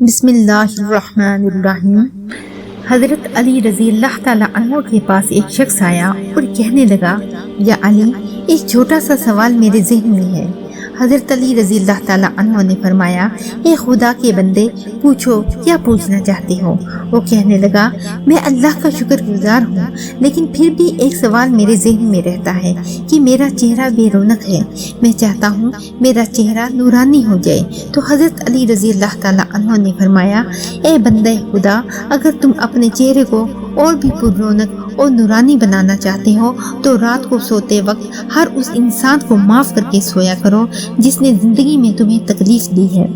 بسم اللہ الرحمن الرحیم۔ حضرت علی رضی اللہ تعالیٰ عنہ کے پاس ایک شخص آیا اور کہنے لگا، یا علی، ایک چھوٹا سا سوال میرے ذہن میں ہے۔ حضرت علی رضی اللہ تعالیٰ عنہ نے فرمایا، اے خدا کے بندے، پوچھو، کیا پوچھنا چاہتے ہو؟ وہ کہنے لگا، میں اللہ کا شکر گزار ہوں، لیکن پھر بھی ایک سوال میرے ذہن میں رہتا ہے کہ میرا چہرہ بے رونق ہے۔ میں چاہتا ہوں میرا چہرہ نورانی ہو جائے۔ تو حضرت علی رضی اللہ تعالیٰ عنہ نے فرمایا، اے بندے خدا، اگر تم اپنے چہرے کو اور بھی پر رونق اور نورانی بنانا چاہتے ہو تو رات کو سوتے وقت ہر اس انسان کو معاف کر کے سویا کرو جس نے زندگی میں تمہیں تکلیف دی ہے۔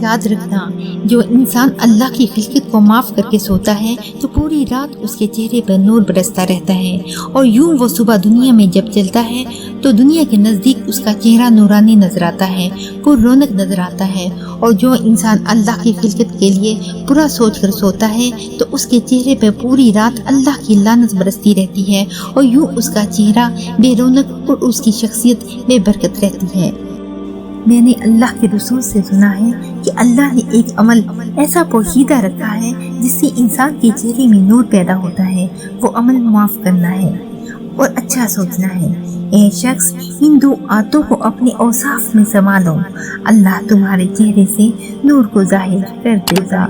یاد رکھنا، جو انسان اللہ کی خلقت کو معاف کر کے سوتا ہے تو پوری رات اس کے چہرے پر نور برستا رہتا ہے، اور یوں وہ صبح دنیا میں جب چلتا ہے تو دنیا کے نزدیک اس کا چہرہ نورانی نظر آتا ہے، پر رونق نظر آتا ہے۔ اور جو انسان اللہ کی خلقت کے لیے برا سوچ کر سوتا ہے تو اس کے چہرے پر پوری رات اللہ کی لعنت برستی رہتی ہے، اور یوں اس کا چہرہ بے رونق اور اس کی شخصیت بے برکت رہتی ہے۔ میں نے اللہ کے رسول سے سنا ہے کہ اللہ نے ایک عمل ایسا پوشیدہ رکھا ہے جس سے انسان کے چہرے میں نور پیدا ہوتا ہے، وہ عمل معاف کرنا ہے اور اچھا سوچنا ہے۔ اے شخص، ان دو عادتوں کو اپنے اوصاف میں سنبھالو، اللہ تمہارے چہرے سے نور کو ظاہر کر دے گا۔